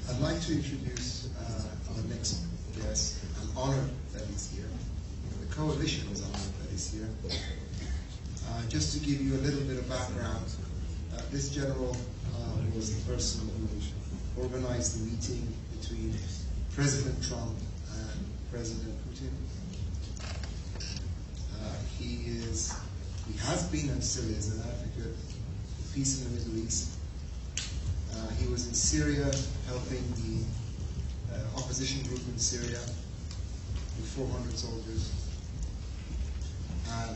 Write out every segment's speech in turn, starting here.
I'd like to introduce our next guest. I'm honored that he's here. The coalition is honored that he's here. Just to give you a little bit of background, this general was the person who organized the meeting between President Trump and President Putin. He has been and still is an advocate for peace in the Middle East. He was in Syria helping the opposition group in Syria with 400 soldiers.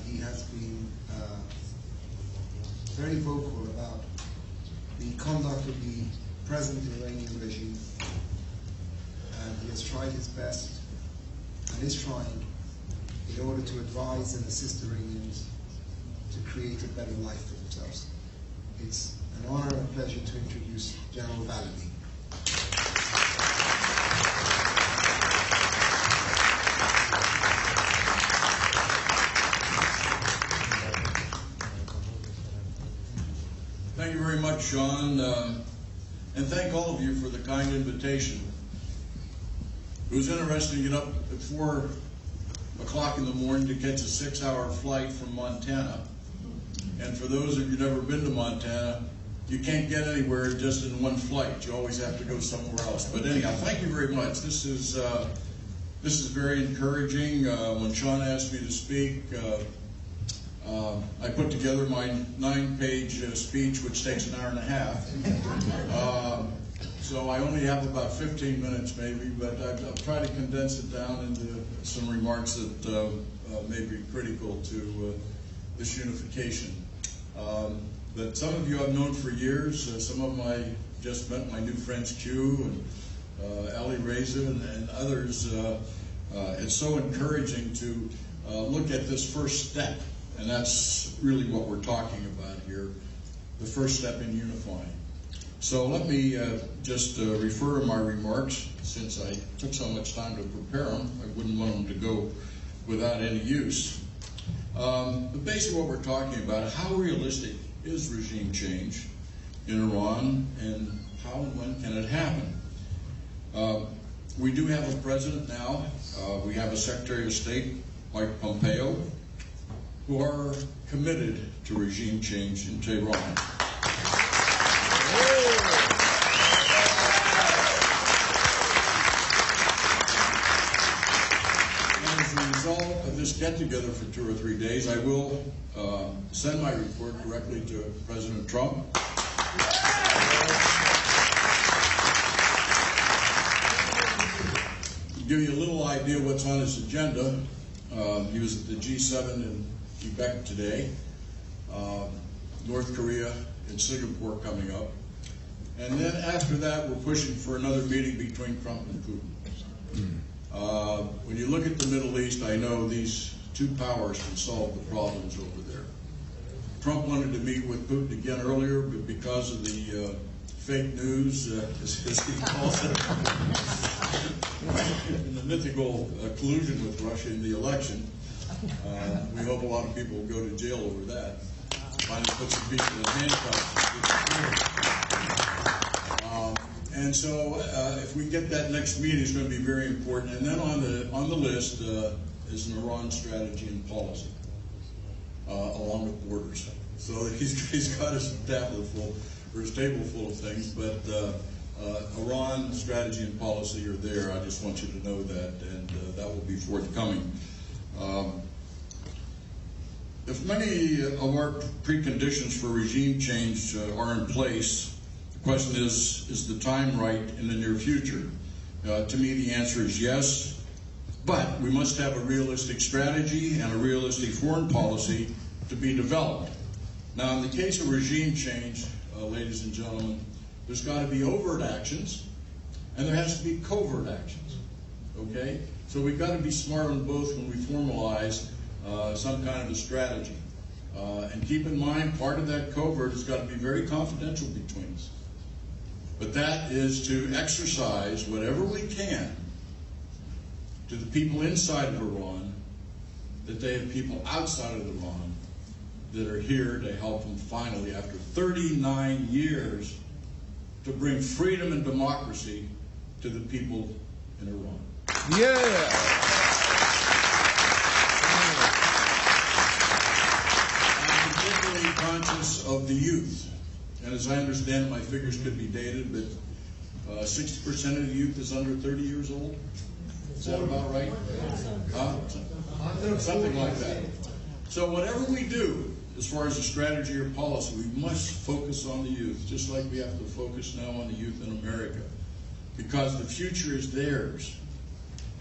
He has been very vocal about the conduct of the present Iranian regime, and he has tried his best and is trying in order to advise and assist Iranians to create a better life for themselves. It's an honor and a pleasure to introduce General واللی. Thank you very much, Sean, and thank all of you for the kind invitation. It was interesting to get up at 4 o'clock in the morning to catch a 6-hour flight from Montana. And for those of you who've never been to Montana, you can't get anywhere just in one flight. You always have to go somewhere else. But anyhow, thank you very much. This is very encouraging. When Sean asked me to speak, I put together my 9-page speech, which takes an hour and a half. So I only have about 15 minutes maybe, but I'll try to condense it down into some remarks that may be critical to this unification. But some of you I've known for years. Some of them I just met, my new friends Q and Ali Reza and others. It's so encouraging to look at this first step. And that's really what we're talking about here, the first step in unifying. So let me just refer to my remarks, since I took so much time to prepare them. I wouldn't want them to go without any use. But basically what we're talking about, how realistic is regime change in Iran, and how and when can it happen? We do have a president now. We have a Secretary of State, Mike Pompeo, who are committed to regime change in Tehran. And as a result of this get-together for 2 or 3 days, I will send my report directly to President Trump. To give you a little idea what's on his agenda, he was at the G7 in Quebec today, North Korea and Singapore coming up. And then after that, we're pushing for another meeting between Trump and Putin. When you look at the Middle East, I know these two powers can solve the problems over there. Trump wanted to meet with Putin again earlier, but because of the fake news, as he calls it, and the mythical collusion with Russia in the election, we hope a lot of people will go to jail over that. Finally put some people in handcuffs. And so if we get that next meeting, it's going to be very important. And then on the list is an Iran strategy and policy, along with borders. So he's got his table full of things, but Iran strategy and policy are there. I just want you to know that, and that will be forthcoming. If many of our preconditions for regime change are in place, the question is the time right in the near future? To me, the answer is yes, but we must have a realistic strategy and a realistic foreign policy to be developed. Now, in the case of regime change, ladies and gentlemen, there's got to be overt actions, and there has to be covert actions, okay? So we've got to be smart on both when we formalize some kind of a strategy. And keep in mind, part of that covert has got to be very confidential between us. But that is to exercise whatever we can to the people inside of Iran, that they have people outside of Iran that are here to help them finally, after 39 years, to bring freedom and democracy to the people in Iran. Yeah. I'm particularly conscious of the youth. And as I understand it, my figures could be dated, but 60% of the youth is under 30 years old. Is that about right? Something like that. So whatever we do, as far as a strategy or policy, we must focus on the youth, just like we have to focus now on the youth in America, because the future is theirs.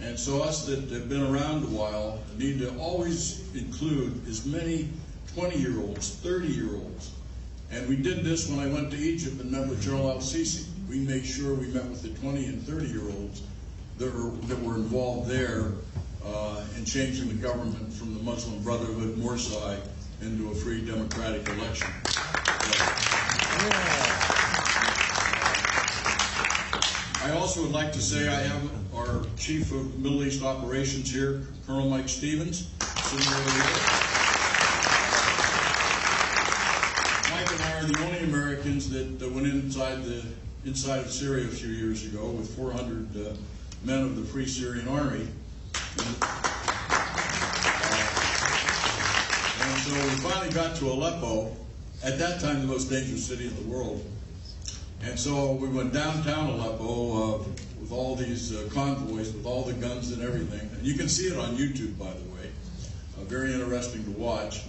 And so us that have been around a while need to always include as many 20-year-olds, 30-year-olds. And we did this when I went to Egypt and met with General al-Sisi. We made sure we met with the 20 and 30-year-olds that were involved there in changing the government from the Muslim Brotherhood, Morsi, into a free democratic election. I also would like to say I have our Chief of Middle East Operations here, Colonel Mike Stevens, sitting over here. Mike and I are the only Americans that went inside of Syria a few years ago with 400 men of the Free Syrian Army. And so we finally got to Aleppo, at that time the most dangerous city in the world. And so we went downtown Aleppo with all these convoys, with all the guns and everything. And you can see it on YouTube, by the way. Very interesting to watch.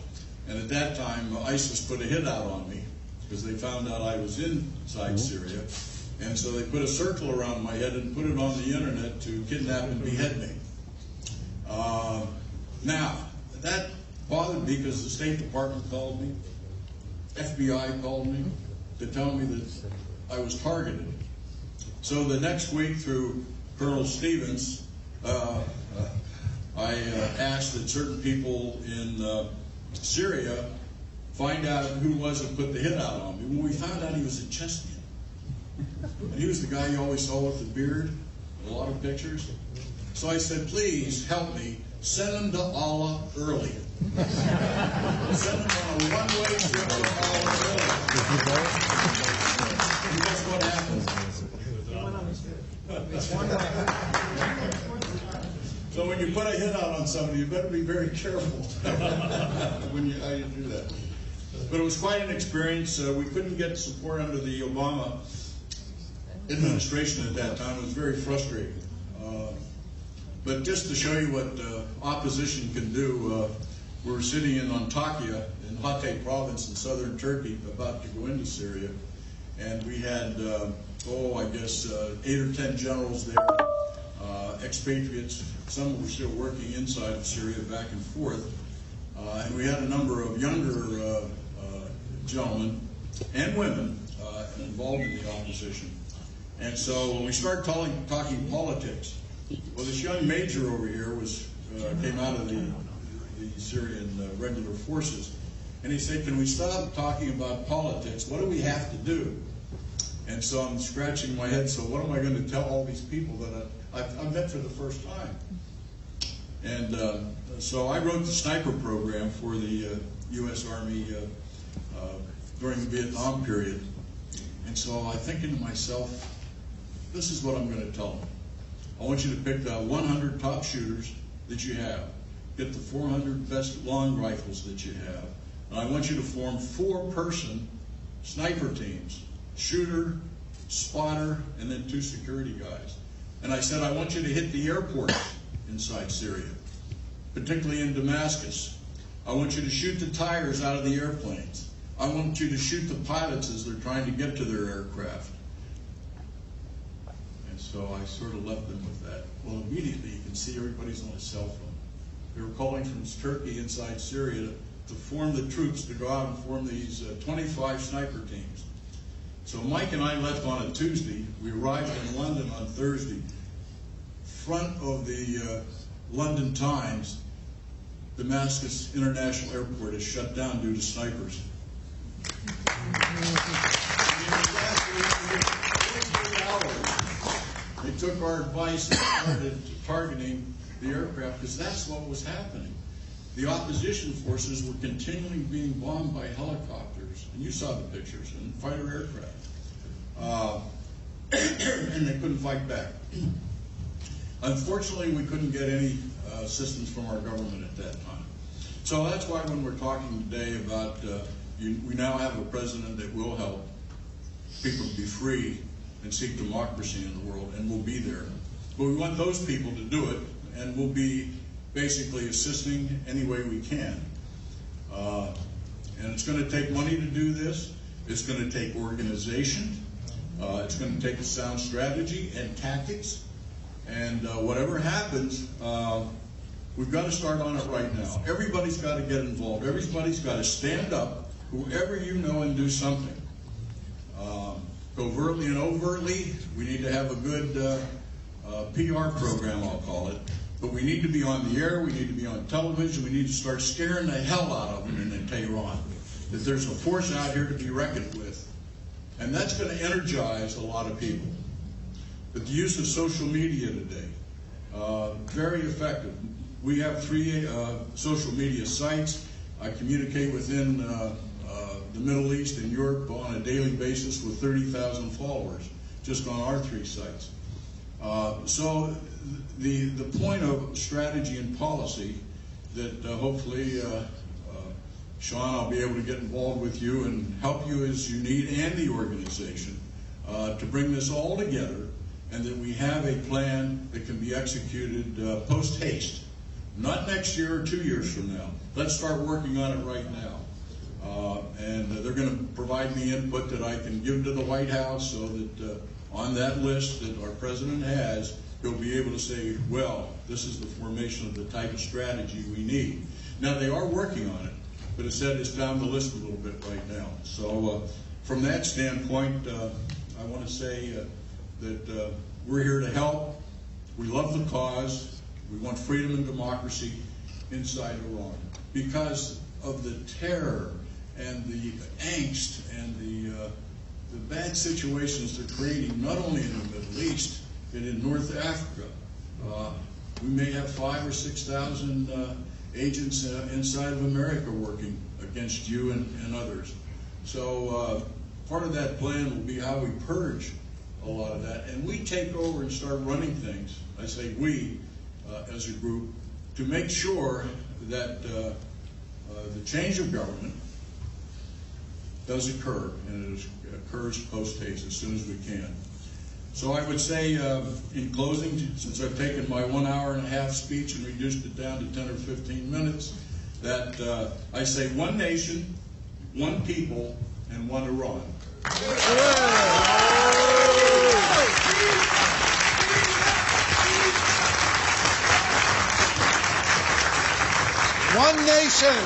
And at that time, ISIS put a hit out on me because they found out I was inside Syria. And so they put a circle around my head and put it on the internet to kidnap and behead me. Now, that bothered me because the State Department called me, FBI called me to tell me that I was targeted. So the next week, through Colonel Stevens, I asked that certain people in Syria find out who was it put the hit out on me. When we found out he was a Chesnian. And he was the guy you always saw with the beard, a lot of pictures. So I said, please help me, send him to Allah early. Send him on a one-way trip to Allah early. And guess what happened? So when you put a hit out on somebody, you better be very careful how you do that. But it was quite an experience. We couldn't get support under the Obama administration at that time. It was very frustrating. But just to show you what opposition can do, we were sitting in Antakya in Hatay province in southern Turkey, about to go into Syria, and we had, I guess 8 or 10 generals there, expatriates. Some were still working inside of Syria back and forth, and we had a number of younger gentlemen and women involved in the opposition. And so when we started talking politics, well, this young major over here came out of the Syrian regular forces, and he said, can we stop talking about politics? What do we have to do? And so I'm scratching my head, so what am I going to tell all these people that I've met for the first time? And so I wrote the sniper program for the U.S. Army during the Vietnam period. And so I'm thinking to myself, this is what I'm going to tell them. I want you to pick the 100 top shooters that you have. Get the 400 best long rifles that you have. And I want you to form 4-person sniper teams. Shooter, spotter, and then 2 security guys. And I said, I want you to hit the airports inside Syria, particularly in Damascus. I want you to shoot the tires out of the airplanes. I want you to shoot the pilots as they're trying to get to their aircraft. And so I sort of left them with that. Well, immediately you can see everybody's on a cell phone. They were calling from Turkey inside Syria to form the troops to go out and form these 25 sniper teams. So Mike and I left on a Tuesday. We arrived in London on Thursday. Front of the London Times, Damascus International Airport is shut down due to snipers. They took our advice and started targeting the aircraft because that's what was happening. The opposition forces were continually being bombed by helicopters, and you saw the pictures, and fighter aircraft. and they couldn't fight back. Unfortunately, we couldn't get any assistance from our government at that time. So that's why when we're talking today about we now have a president that will help people be free and seek democracy in the world, and we'll be there. But we want those people to do it, and we'll be basically assisting any way we can. And it's going to take money to do this. It's going to take organization. It's going to take a sound strategy and tactics. And whatever happens, we've got to start on it right now. Everybody's got to get involved. Everybody's got to stand up, whoever you know, and do something. Covertly and overtly, we need to have a good PR program, I'll call it. But we need to be on the air, we need to be on television, we need to start scaring the hell out of them in Tehran. That there's a force out here to be reckoned with. And that's going to energize a lot of people. But the use of social media today, very effective. We have 3 social media sites. I communicate within the Middle East and Europe on a daily basis with 30,000 followers, just on our 3 sites. So the point of strategy and policy that hopefully, Sean, I'll be able to get involved with you and help you as you need, and the organization, to bring this all together, and that we have a plan that can be executed post-haste. Not next year or 2 years from now. Let's start working on it right now. And they're going to provide me input that I can give to the White House, so that on that list that our president has, he'll be able to say, well, this is the formation of the type of strategy we need. Now, they are working on it, but it's down the list a little bit right now. So from that standpoint, I want to say that we're here to help. We love the cause. We want freedom and democracy inside Iran. Because of the terror and the angst and the bad situations they're creating, not only in the Middle East, but in North Africa. We may have 5,000 or 6,000 agents inside of America working against you and others. So part of that plan will be how we purge a lot of that. And we take over and start running things, I say we, as a group, to make sure that the change of government does occur, and it occurs post-haste as soon as we can. So I would say, in closing, since I've taken my 1 hour and a half speech and reduced it down to 10 or 15 minutes, that I say one nation, one people, and one Iran. One nation,